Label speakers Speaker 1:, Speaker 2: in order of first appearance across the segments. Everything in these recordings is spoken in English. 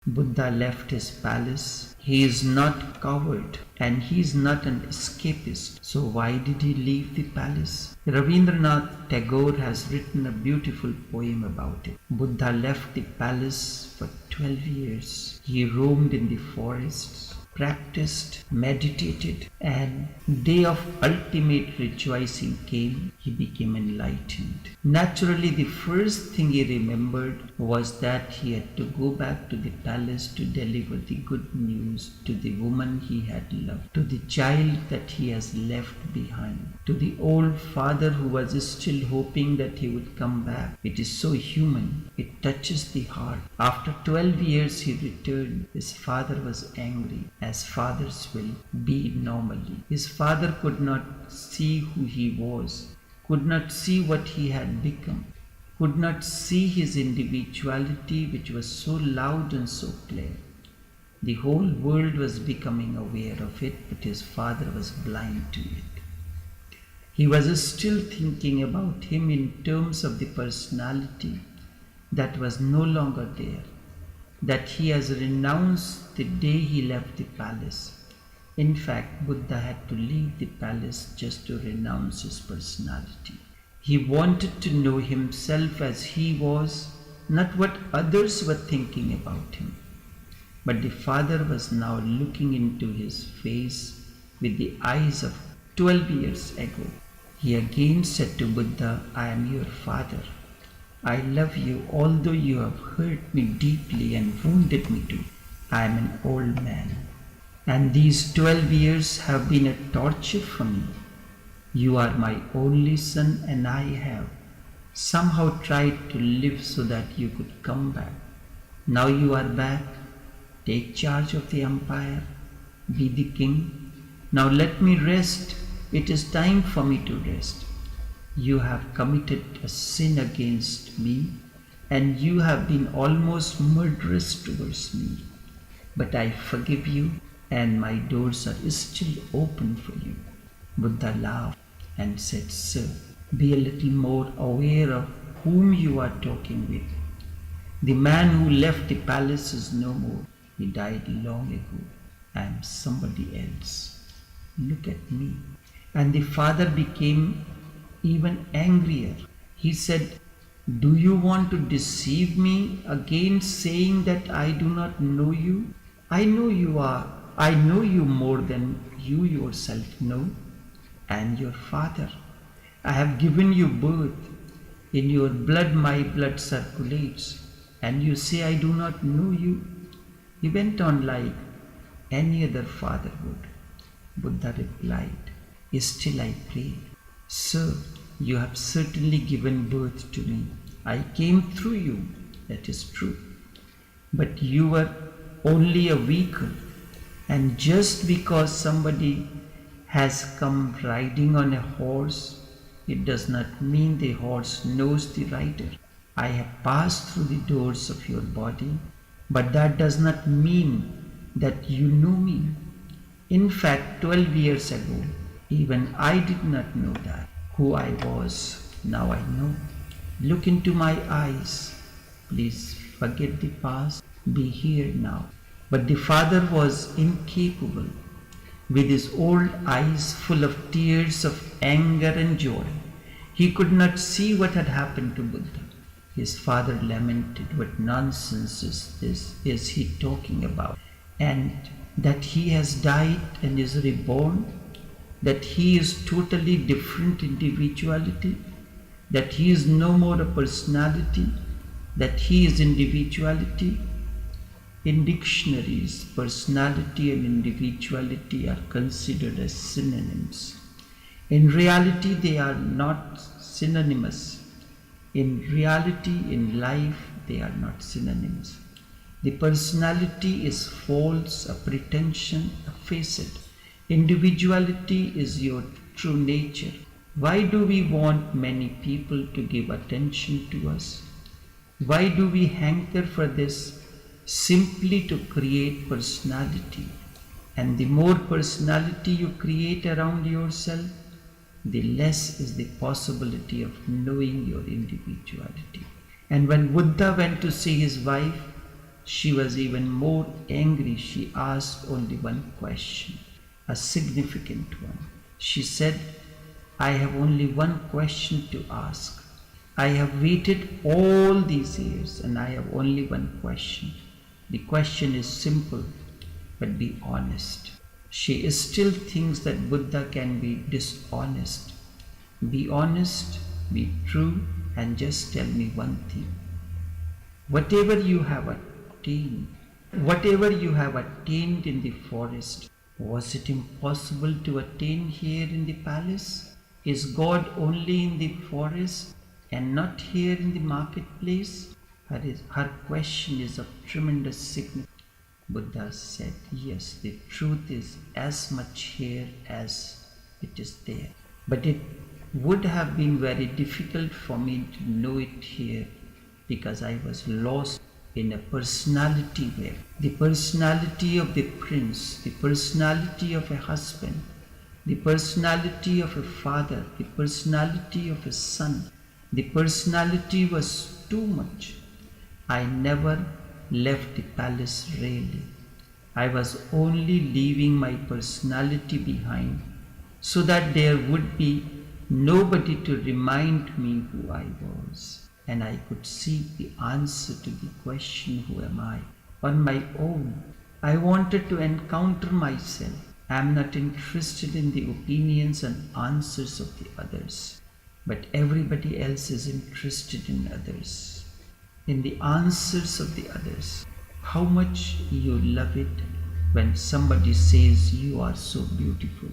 Speaker 1: Buddha left his palace. He is not coward and he is not an escapist. So why did he leave the palace? Rabindranath Tagore has written a beautiful poem about it. Buddha left the palace for 12 years. He roamed in the forests, practiced, meditated, and day of ultimate rejoicing came. He became enlightened. Naturally, the first thing he remembered was that he had to go back to the palace to deliver the good news to the woman he had loved, to the child that he has left behind, to the old father who was still hoping that he would come back. It is so human. It touches the heart. After 12 years he returned. His father was angry, as fathers will be normally. His father could not see who he was, could not see what he had become, could not see his individuality, which was so loud and so clear. The whole world was becoming aware of it, but his father was blind to it. He was still thinking about him in terms of the personality that was no longer there, that he has renounced the day he left the palace. In fact, Buddha had to leave the palace just to renounce his personality. He wanted to know himself as he was, not what others were thinking about him. But the father was now looking into his face with the eyes of 12 years ago. He again said to Buddha, I am your father. I love you, although you have hurt me deeply and wounded me too. I am an old man, and these 12 years have been a torture for me. You are my only son, and I have somehow tried to live so that you could come back. Now you are back. Take charge of the empire. Be the king. Now let me rest. It is time for me to rest. You have committed a sin against me, and you have been almost murderous towards me. But I forgive you, and my doors are still open for you. Buddha laughed and said, Sir, be a little more aware of whom you are talking with. The man who left the palace is no more. He died long ago. I am somebody else. Look at me. And the father became even angrier. He said, Do you want to deceive me again, saying that I do not know you? I know you are. I know you more than you yourself know. I am your father. I have given you birth. In your blood my blood circulates. And you say I do not know you? He went on like any other father would. Buddha replied, Still I pray. Sir, you have certainly given birth to me. I came through you, that is true. But you were only a vehicle, and just because somebody has come riding on a horse, it does not mean the horse knows the rider. I have passed through the doors of your body, but that does not mean that you know me. In fact, 12 years ago, even I did not know that. Who I was, now I know. Look into my eyes. Please forget the past. Be here now. But the father was incapable. With his old eyes full of tears of anger and joy, he could not see what had happened to Buddha. His father lamented, What nonsense is this? Is he talking about? And that he has died and is reborn? That he is totally different individuality, that he is no more a personality, that he is individuality. In dictionaries, personality and individuality are considered as synonyms. In reality, they are not synonymous. In reality, in life, they are not synonyms. The personality is false, a pretension, a facade. Individuality is your true nature. Why do we want many people to give attention to us? Why do we hanker for this? Simply to create personality. And the more personality you create around yourself, the less is the possibility of knowing your individuality. And when Buddha went to see his wife, she was even more angry. She asked only one question, a significant one. She said, I have only one question to ask. I have waited all these years and I have only one question. The question is simple, but be honest. She still thinks that Buddha can be dishonest. Be honest, be true, and just tell me one thing. Whatever you have attained, whatever you have attained in the forest, was it impossible to attain here in the palace? Is God only in the forest and not here in the marketplace? Her question is of tremendous significance. Buddha said, yes, the truth is as much here as it is there. But it would have been very difficult for me to know it here because I was lost in a personality web. The personality of the prince, the personality of a husband, the personality of a father, the personality of a son. The personality was too much. I never left the palace really. I was only leaving my personality behind so that there would be nobody to remind me who I was. And I could seek the answer to the question, who am I? On my own. I wanted to encounter myself. I am not interested in the opinions and answers of the others. But everybody else is interested in others, in the answers of the others. How much you love it when somebody says you are so beautiful,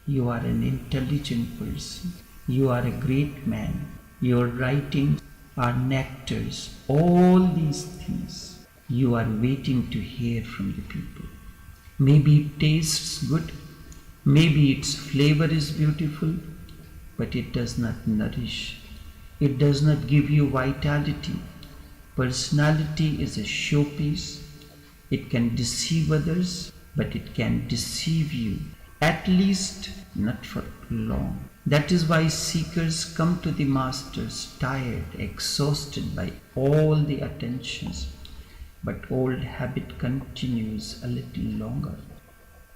Speaker 1: you are an intelligent person, you are a great man, your writings are nectars, all these things you are waiting to hear from the people. Maybe it tastes good, maybe its flavor is beautiful, but it does not nourish. It does not give you vitality. Personality is a showpiece. It can deceive others, but it can deceive you. At least not for long. That is why seekers come to the masters tired, exhausted by all the attentions. But old habit continues a little longer.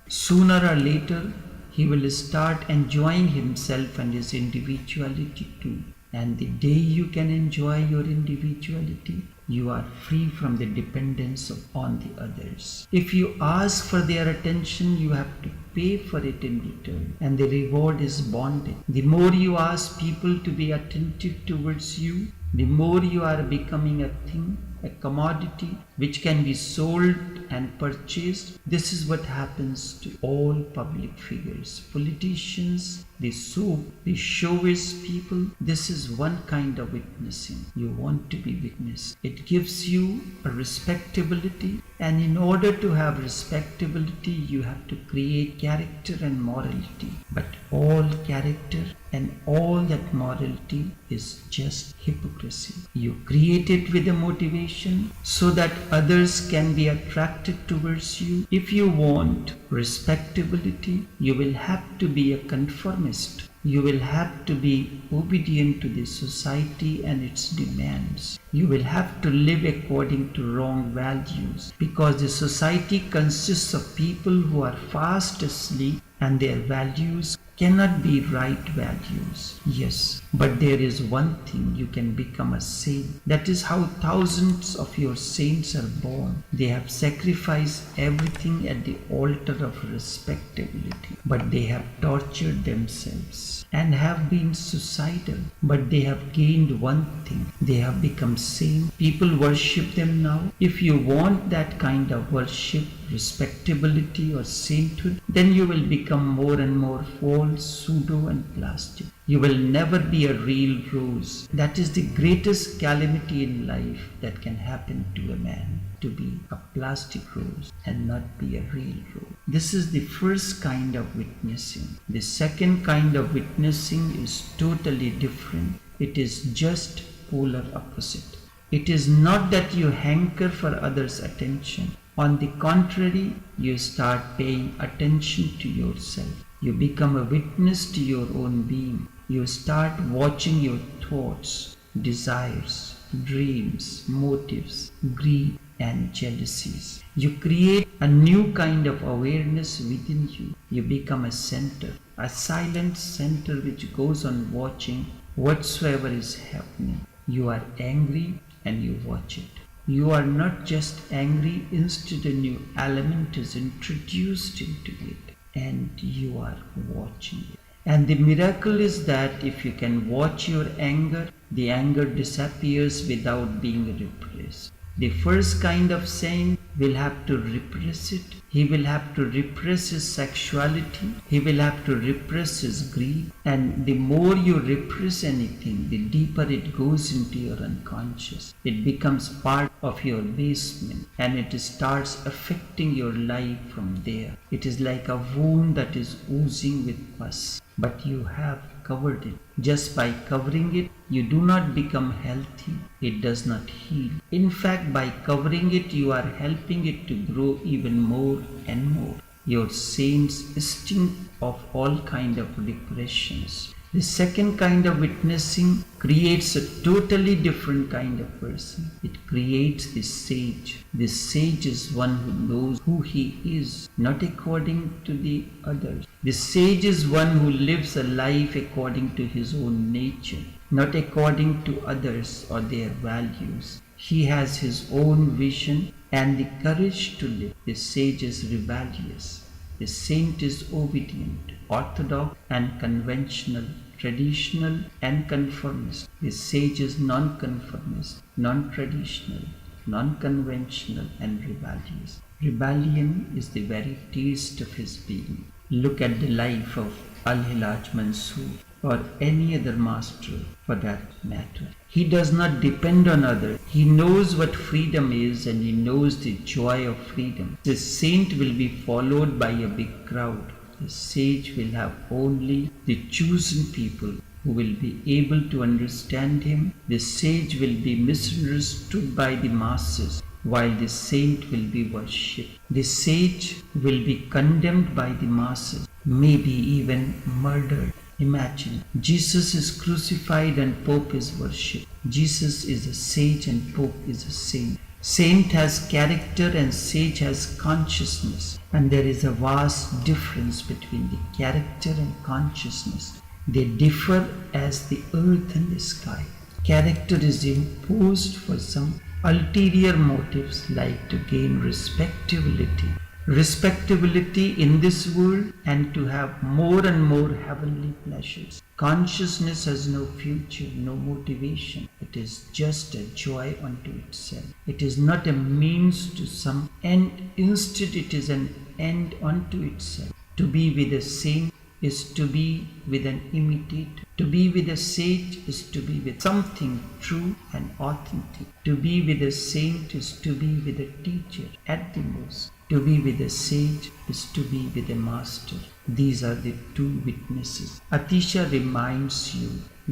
Speaker 1: Sooner or later, he will start enjoying himself and his individuality too. And the day you can enjoy your individuality, you are free from the dependence on the others. If you ask for their attention, you have to pay for it in return, and the reward is bonded. The more you ask people to be attentive towards you, the more you are becoming a thing, a commodity which can be sold and purchased. This is what happens to all public figures, politicians, the showbiz people. This is one kind of witnessing. You want to be witnessed. It gives you a respectability, and in order to have respectability, you have to create character and morality. But all character and all that morality is just hypocrisy. You create it with a motivation so that others can be attracted towards you. If you want respectability, you will have to be a conformist. You will have to be obedient to the society and its demands. You will have to live according to wrong values, because the society consists of people who are fast asleep and their values cannot be right values. Yes, but there is one thing: you can become a saint. That is how thousands of your saints are born. They have sacrificed everything at the altar of respectability, but they have tortured themselves and have been suicidal. But they have gained one thing: they have become saints. People worship them now. If you want that kind of worship, respectability or sainthood, then you will become more and more false, pseudo and plastic. You will never be a real rose. That is the greatest calamity in life that can happen to a man, to be a plastic rose and not be a real rose. This is the first kind of witnessing. The second kind of witnessing is totally different. It is just polar opposite. It is not that you hanker for others' attention. On the contrary, you start paying attention to yourself. You become a witness to your own being. You start watching your thoughts, desires, dreams, motives, greed, and jealousies. You create a new kind of awareness within you. You become a center, a silent center which goes on watching whatsoever is happening. You are angry and you watch it. You are not just angry, instead a new element is introduced into it and you are watching it. And the miracle is that if you can watch your anger, the anger disappears without being repressed. The first kind of saint will have to repress it. He will have to repress his sexuality. He will have to repress his greed. And the more you repress anything, the deeper it goes into your unconscious. It becomes part of your basement and it starts affecting your life from there. It is like a wound that is oozing with pus, but you have covered it. Just by covering it, you do not become healthy. It does not heal. In fact, by covering it, you are helping it to grow even more and more. Your saints stink of all kind of depressions. The second kind of witnessing creates a totally different kind of person. It creates the sage. The sage is one who knows who he is, not according to the others. The sage is one who lives a life according to his own nature, not according to others or their values. He has his own vision and the courage to live. The sage is rebellious. The saint is obedient, orthodox and conventional, traditional and conformist. The sage is non-conformist, non-traditional, non-conventional and rebellious. Rebellion is the very taste of his being. Look at the life of Al-Hilaj Mansoor or any other master for that matter. He does not depend on others. He knows what freedom is and he knows the joy of freedom. The saint will be followed by a big crowd. The sage will have only the chosen people who will be able to understand him. The sage will be misunderstood by the masses, while the saint will be worshipped. The sage will be condemned by the masses, maybe even murdered. Imagine, Jesus is crucified and Pope is worshipped. Jesus is a sage and Pope is a saint. Saint has character and sage has consciousness, and there is a vast difference between the character and consciousness. They differ as the earth and the sky. Character is imposed for some ulterior motives like to gain respectability in this world and to have more and more heavenly pleasures. Consciousness has no future, no motivation. It is just a joy unto itself. It is not a means to some end. Instead, it is an end unto itself. To be with a saint is to be with an imitator. To be with a sage is to be with something true and authentic. To be with a saint is to be with a teacher at the most. To be with a sage is to be with a master. These are the two witnesses. Atisha reminds you,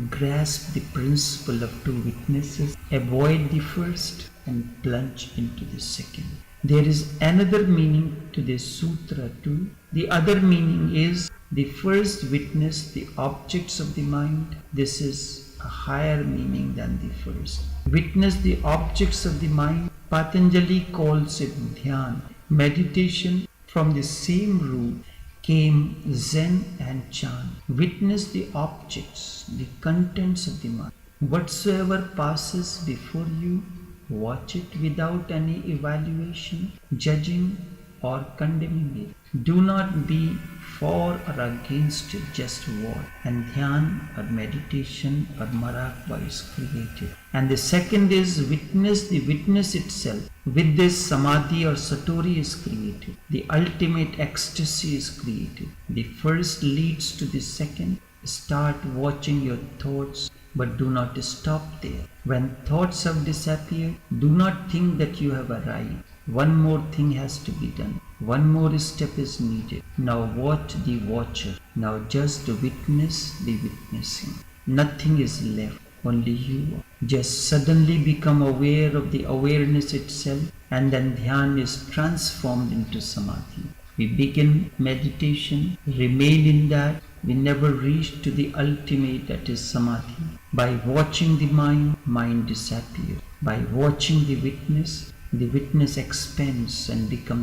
Speaker 1: grasp the principle of two witnesses, avoid the first and plunge into the second. There is another meaning to this sutra too. The other meaning is the first witness, the objects of the mind. This is a higher meaning than the first. Witness the objects of the mind. Patanjali calls it dhyan. Meditation. From the same root came Zen and Chan. Witness the objects, the contents of the mind. Whatsoever passes before you, watch it without any evaluation, judging or condemning it. Do not be for or against it, just watch. And dhyan or meditation or marakba is created. And the second is witness the witness itself. With this, samadhi or satori is created. The ultimate ecstasy is created. The first leads to the second. Start watching your thoughts, but do not stop there. When thoughts have disappeared, do not think that you have arrived. One more thing has to be done. One more step is needed. Now watch the watcher. Now just witness the witnessing. Nothing is left. Only you. Just suddenly become aware of the awareness itself, and then dhyan is transformed into samadhi. We begin meditation, remain in that. We never reach to the ultimate, that is samadhi. By watching the mind, mind disappears. By watching the witness, The witness expands and becomes